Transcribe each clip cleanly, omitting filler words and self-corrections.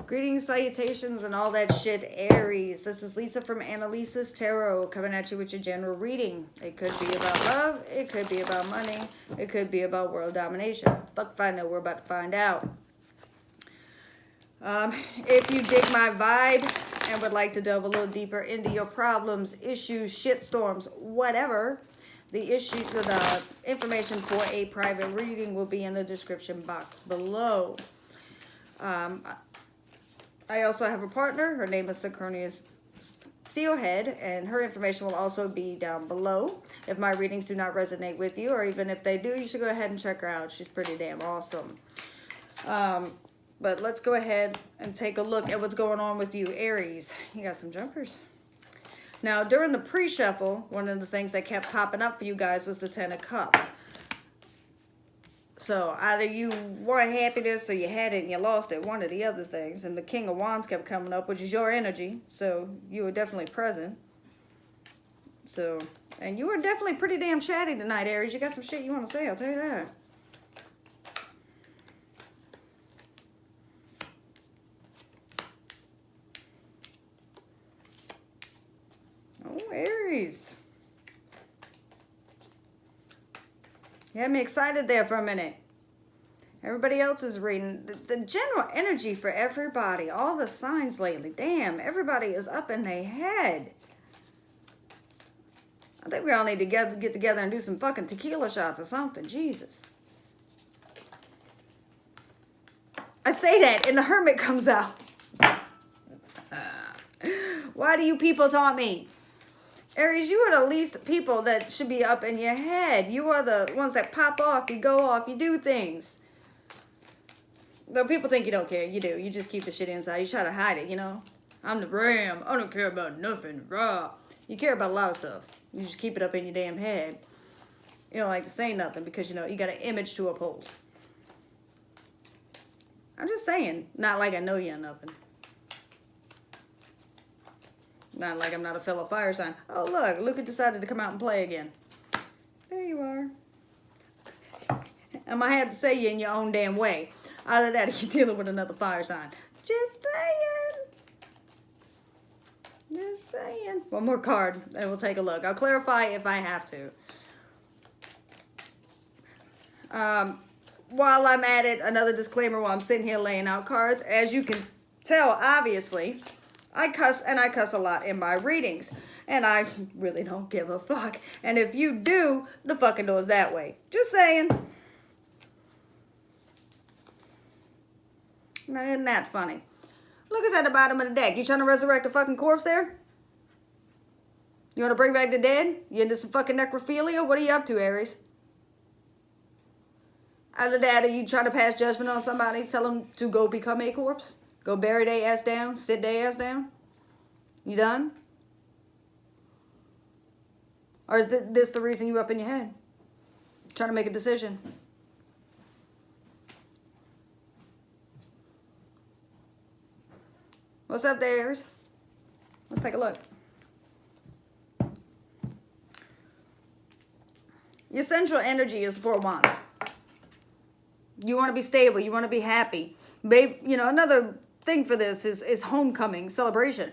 Greetings, salutations, and all that shit, Aries. This is Lisa from Annalisa's Tarot coming at you with your general reading. It could be about love. It could be about money. It could be about world domination. Fuck if I know. We're about to find out. If you dig my vibe and would like to delve a little deeper into your problems, issues, shitstorms, whatever, the information for a private reading will be in the description box below. I also have a partner. Her name is Synchronous Steelhead, and her information will also be down below. If my readings do not resonate with you, or even if they do, you should go ahead and check her out. She's pretty damn awesome. But let's go ahead and take a look at what's going on with you, Aries. You got some jumpers. Now, during the pre-shuffle, one of the things that kept popping up for you guys was the Ten of Cups. So either you wanted happiness or you had it and you lost it, one of the other things. And the King of Wands kept coming up, which is your energy. So you were definitely present. So, and you were definitely pretty damn chatty tonight, Aries. You got some shit you want to say, I'll tell you that. Oh, Aries. You had me excited there for a minute. Everybody else is reading. The general energy for everybody, all the signs lately. Damn, everybody is up in their head. I think we all need to get together and do some fucking tequila shots or something. Jesus. I say that and the Hermit comes out. Why do you people taunt me? Aries, you are the least people that should be up in your head. You are the ones that pop off, you go off, you do things. Though people think you don't care, you do. You just keep the shit inside. You try to hide it, you know. I'm the Ram. I don't care about nothing. Rah. You care about a lot of stuff. You just keep it up in your damn head. You don't like to say nothing because, you know, you got an image to uphold. I'm just saying. Not like I know you or nothing. Not like I'm not a fellow fire sign. Oh, look. Luca decided to come out and play again. There you are. I might have to say you in your own damn way. Either that or you're dealing with another fire sign. Just saying. Just saying. One more card and we'll take a look. I'll clarify if I have to. While I'm at it, another disclaimer while I'm sitting here laying out cards. As you can tell, obviously, I cuss, and I cuss a lot in my readings. And I really don't give a fuck. And if you do, the fucking door's that way. Just saying. Isn't that funny? Look, it's at the bottom of the deck. You trying to resurrect a fucking corpse there? You want to bring back the dead? You into some fucking necrophilia? What are you up to, Aries? Either that or you trying to pass judgment on somebody, tell them to go become a corpse? Go bury their ass down, sit their ass down? You done? Or is this the reason you up in your head? Trying to make a decision? What's up there, Aries? Let's take a look. Your central energy is the Four of Wands. You want to be stable. You want to be happy. Babe, you know, another thing for this is homecoming, celebration.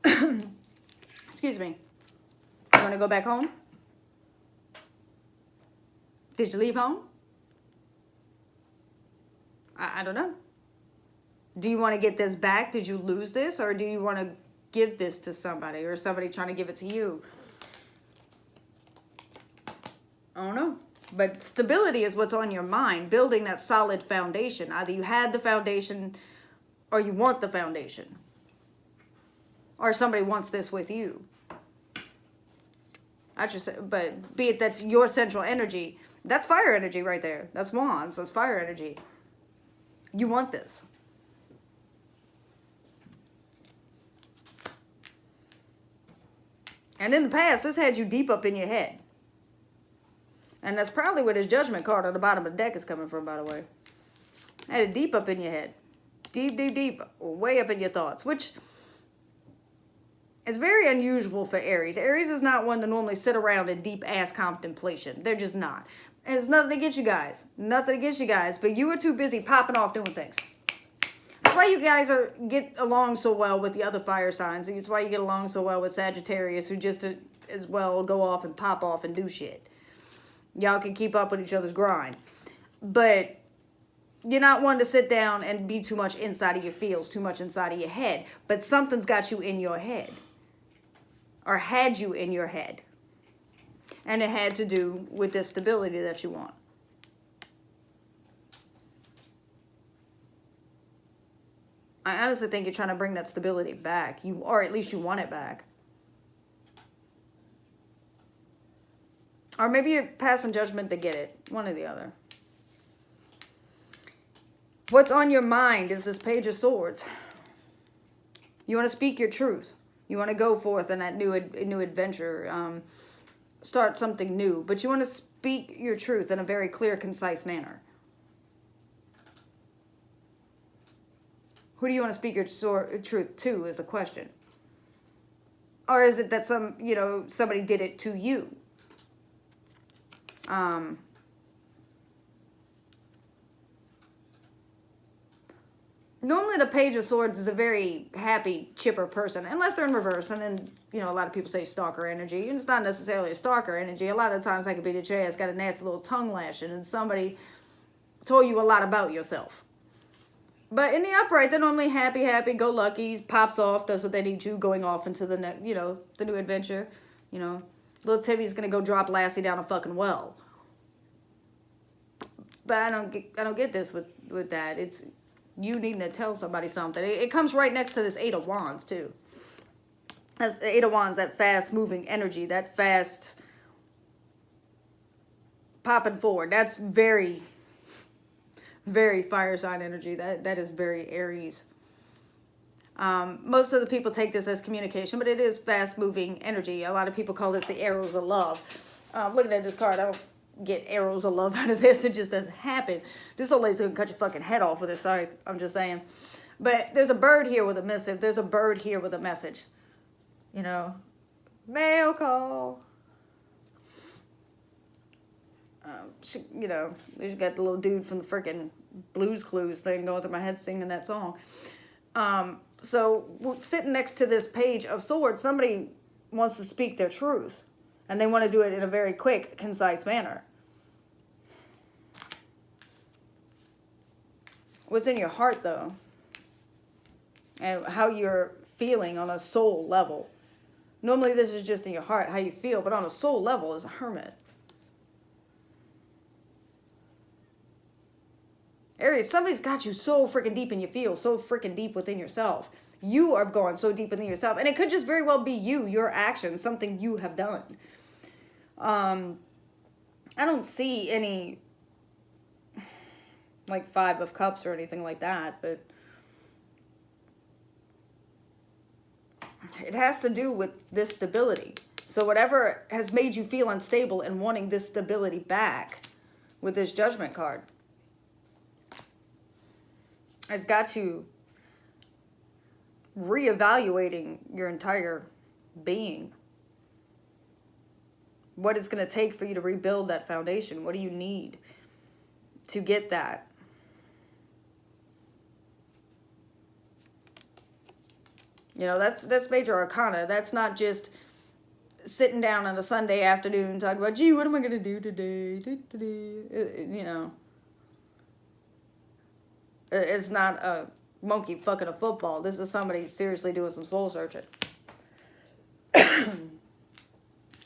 Excuse me. You want to go back home? Did you leave home? I don't know. Do you want to get this back? Did you lose this? Or do you want to give this to somebody? Or somebody trying to give it to you? I don't know. But stability is what's on your mind. Building that solid foundation. Either you had the foundation or you want the foundation. Or somebody wants this with you. I just say, but be it that's your central energy. That's fire energy right there. That's Wands. That's fire energy. You want this. And in the past, this had you deep up in your head. And that's probably where this judgment card on the bottom of the deck is coming from, by the way. Had it deep up in your head. Deep, deep, deep. Way up in your thoughts. Which is very unusual for Aries. Aries is not one to normally sit around in deep-ass contemplation. They're just not. And it's nothing against you guys. Nothing against you guys. But you were too busy popping off doing things. That's why you guys get along so well with the other fire signs. It's why you get along so well with Sagittarius, who just as well go off and pop off and do shit. Y'all can keep up with each other's grind. But you're not one to sit down and be too much inside of your feels, too much inside of your head. But something's got you in your head. Or had you in your head. And it had to do with this stability that you want. I honestly think you're trying to bring that stability back. Or at least you want it back. Or maybe you're passing judgment to get it. One or the other. What's on your mind is this Page of Swords. You want to speak your truth. You want to go forth in that new adventure. Start something new. But you want to speak your truth in a very clear, concise manner. Who do you want to speak your truth to is the question. Or is it that somebody did it to you? Normally the Page of Swords is a very happy, chipper person, unless they're in reverse. And then, a lot of people say stalker energy. And it's not necessarily a stalker energy. A lot of times that could be the J. It's got a nasty little tongue lashing and somebody told you a lot about yourself. But in the upright, they're normally happy, go lucky, pops off, does what they need to, going off into the the new adventure. Little Timmy's gonna go drop Lassie down a fucking well. But I don't get this with that. It's you needing to tell somebody something. It comes right next to this Eight of Wands too. That's the Eight of Wands, that fast moving energy, that fast popping forward. That's very, very fire sign energy. That is very Aries. Most of the people take this as communication, but it is fast moving energy. A lot of people call this the arrows of love. Looking at this card, I don't get arrows of love out of this. It just doesn't happen. This old lady's gonna cut your fucking head off with this. Sorry, I'm just saying. But there's a bird here with a missive. There's a bird here with a message. Mail call. There's got the little dude from the freaking Blues Clues thing going through my head singing that song. So sitting next to this Page of Swords, somebody wants to speak their truth. And they want to do it in a very quick, concise manner. What's in your heart, though? And how you're feeling on a soul level. Normally this is just in your heart, how you feel. But on a soul level is a Hermit. Aries, somebody's got you so freaking deep in your feel, so freaking deep within yourself. You are going so deep within yourself. And it could just very well be you, your actions, something you have done. I don't see any, like, 5 of Cups or anything like that, but it has to do with this stability. So whatever has made you feel unstable and wanting this stability back with this Judgment card, it's got you reevaluating your entire being. What it's going to take for you to rebuild that foundation. What do you need to get that? That's major arcana. That's not just sitting down on a Sunday afternoon talking about, gee, what am I going to do today? It's not a monkey fucking a football. This is somebody seriously doing some soul searching.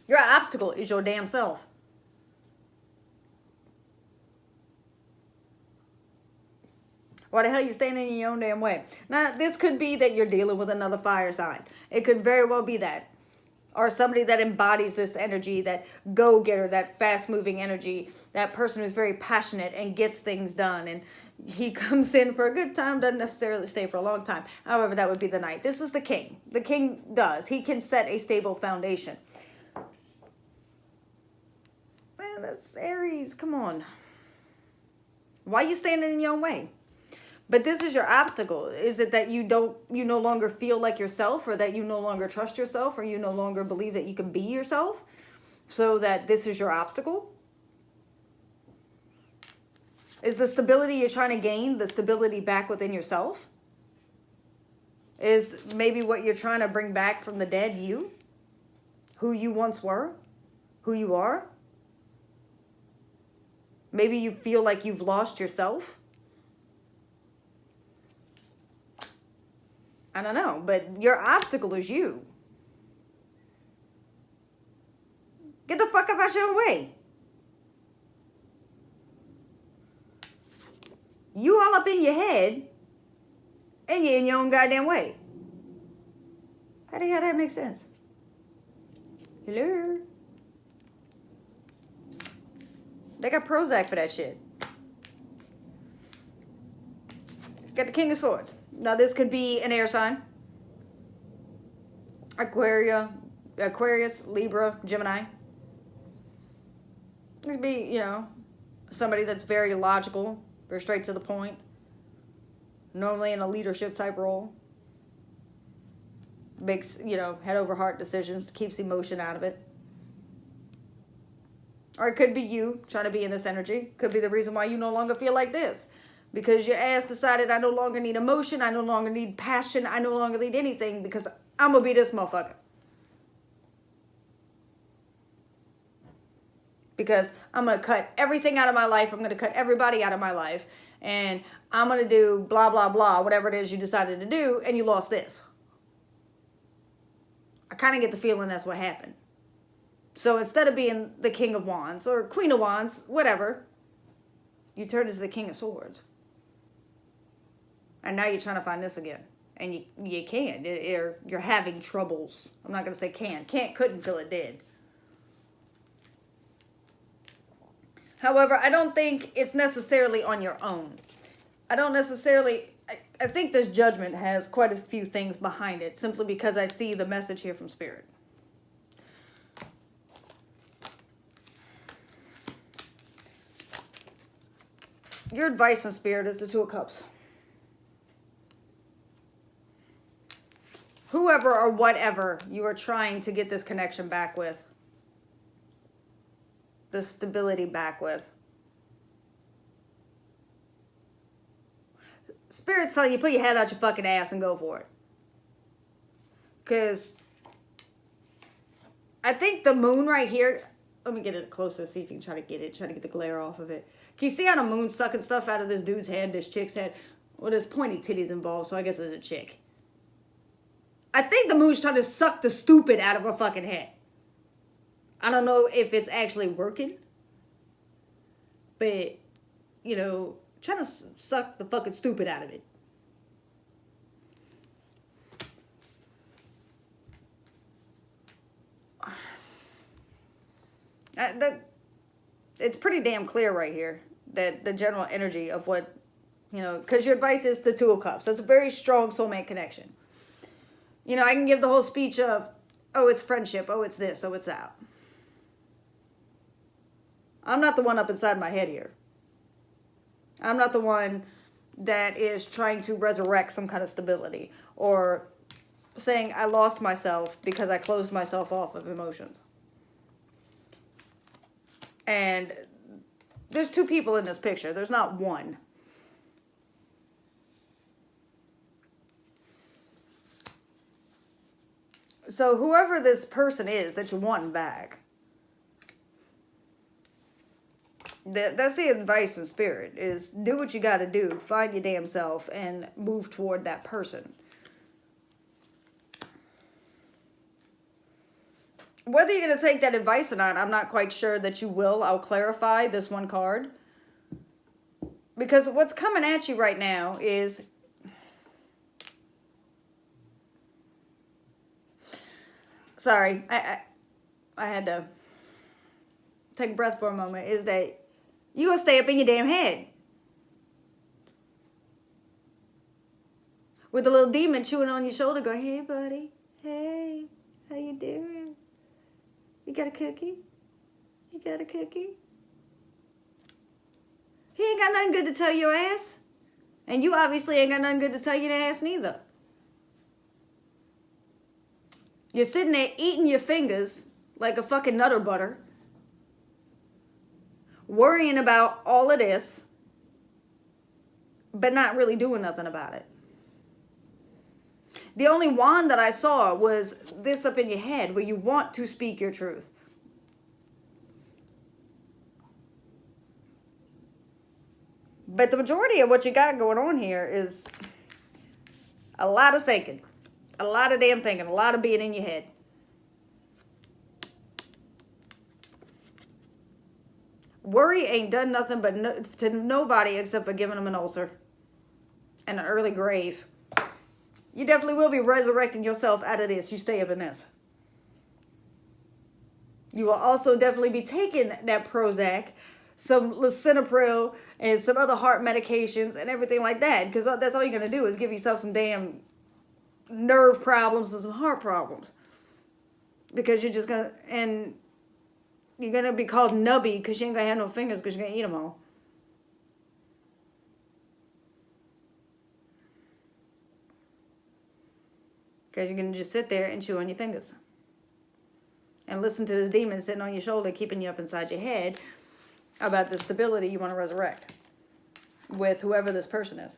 Your obstacle is your damn self. Why the hell are you standing in your own damn way? Now, this could be that you're dealing with another fire sign. It could very well be that. Or somebody that embodies this energy, that go-getter, that fast-moving energy, that person who's very passionate and gets things done. And he comes in for a good time, doesn't necessarily stay for a long time. However, that would be the Knight. This is the King. The King does. He can set a stable foundation. Man, that's Aries. Come on. Why are you standing in your own way? But this is your obstacle. Is it that you no longer feel like yourself, or that you no longer trust yourself, or you no longer believe that you can be yourself? So that this is your obstacle? Is the stability you're trying to gain the stability back within yourself? Is maybe what you're trying to bring back from the dead you? Who you once were? Who you are? Maybe you feel like you've lost yourself? I don't know, but your obstacle is you. Get the fuck up out your own way. You all up in your head, and you're in your own goddamn way. How the hell that make sense? Hello? They got Prozac for that shit. Got the King of Swords. Now this could be an air sign. Aquarius, Libra, Gemini. It could be, you know, somebody that's very logical, very straight to the point. Normally in a leadership type role. Makes, you know, head over heart decisions, keeps emotion out of it. Or it could be you trying to be in this energy. Could be the reason why you no longer feel like this. Because your ass decided, I no longer need emotion, I no longer need passion, I no longer need anything because I'm going to be this motherfucker. Because I'm going to cut everything out of my life, I'm going to cut everybody out of my life, and I'm going to do blah, blah, blah, whatever it is you decided to do, and you lost this. I kind of get the feeling that's what happened. So instead of being the King of Wands or Queen of Wands, whatever, you turned into the King of Swords. And now you're trying to find this again. And you can't. You're having troubles. I'm not going to say can. Can't, couldn't until it did. However, I don't think it's necessarily on your own. I don't necessarily... I think this judgment has quite a few things behind it. Simply because I see the message here from Spirit. Your advice from Spirit is the Two of Cups. Whoever or whatever you are trying to get this connection back with. The stability back with. Spirit's telling you, put your head out your fucking ass and go for it. Because I think the moon right here... Let me get it closer, see if you can try to get the glare off of it. Can you see how the moon's sucking stuff out of this dude's head, this chick's head? Well, there's pointy titties involved, so I guess it's a chick. I think the moon's trying to suck the stupid out of her fucking head. I don't know if it's actually working. But, you know, trying to suck the fucking stupid out of it. It's pretty damn clear right here. That the general energy of what, you know, because your advice is the Two of Cups. That's a very strong soulmate connection. You know, I can give the whole speech of, oh, it's friendship, oh, it's this, oh, it's that. I'm not the one up inside my head here. I'm not the one that is trying to resurrect some kind of stability. Or saying I lost myself because I closed myself off of emotions. And there's two people in this picture. There's not one. So whoever this person is that you want back, that's the advice in Spirit, is do what you got to do. Find your damn self and move toward that person. Whether you're going to take that advice or not, I'm not quite sure that you will. I'll clarify this one card. Because what's coming at you right now is... Sorry, I had to take a breath for a moment. Is that you gonna stay up in your damn head. With a little demon chewing on your shoulder going, hey, buddy. Hey, how you doing? You got a cookie? You got a cookie? He ain't got nothing good to tell your ass. And you obviously ain't got nothing good to tell your ass neither. You're sitting there eating your fingers like a fucking Nutter Butter. Worrying about all of this. But not really doing nothing about it. The only wand that I saw was this up in your head where you want to speak your truth. But the majority of what you got going on here is a lot of thinking. A lot of damn thinking. A lot of being in your head. Worry ain't done nothing but to nobody except for giving them an ulcer and an early grave. You definitely will be resurrecting yourself out of this. You stay up in this. You will also definitely be taking that Prozac, some lisinopril, and some other heart medications and everything like that. Because that's all you're going to do is give yourself some damn nerve problems and some heart problems. Because you're just going to... And you're going to be called nubby because you ain't going to have no fingers because you're going to eat them all. Because you're going to just sit there and chew on your fingers. And listen to this demon sitting on your shoulder, keeping you up inside your head about the stability you want to resurrect with whoever this person is.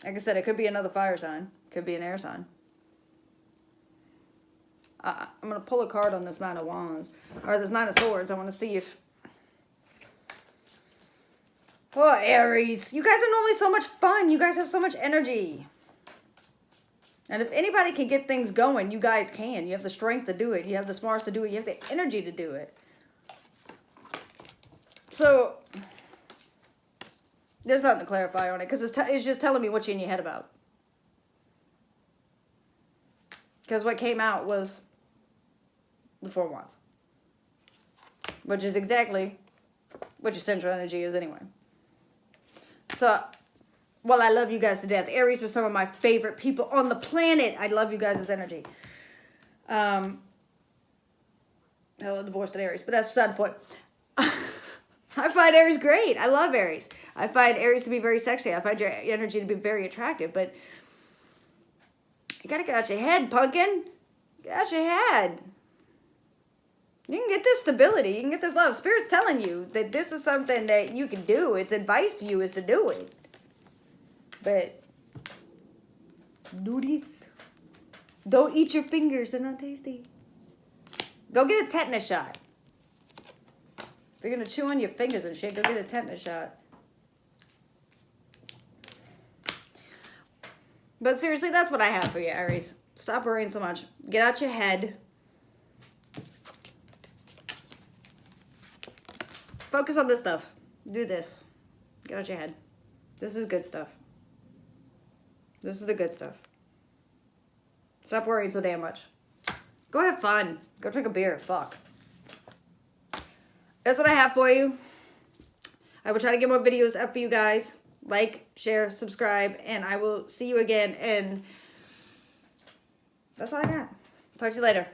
Like I said, it could be another fire sign. Could be an air sign. I'm going to pull a card on this Nine of Wands. Or this Nine of Swords. I want to see if... Oh, Aries. You guys are normally so much fun. You guys have so much energy. And if anybody can get things going, you guys can. You have the strength to do it. You have the smarts to do it. You have the energy to do it. So, there's nothing to clarify on it. Because it's just telling me what you're in your head about. Because what came out was the Four of Wands. Which is exactly what your central energy is anyway. So... Well, I love you guys to death. Aries are some of my favorite people on the planet. I love you guys' energy. I love divorced at Aries, but that's beside the point. I find Aries great. I love Aries. I find Aries to be very sexy. I find your energy to be very attractive, but you gotta get out your head, pumpkin. Get out your head. You can get this stability. You can get this love. Spirit's telling you that this is something that you can do. Its advice to you is to do it. But do this. Don't eat your fingers. They're not tasty. Go get a tetanus shot. If you're going to chew on your fingers and shit, go get a tetanus shot. But seriously, that's what I have for you, Aries. Stop worrying so much. Get out your head. Focus on this stuff. Do this. Get out your head. This is good stuff. This is the good stuff. Stop worrying so damn much. Go have fun. Go drink a beer. Fuck. That's what I have for you. I will try to get more videos up for you guys. Like, share, subscribe, and I will see you again. And that's all I got. Talk to you later.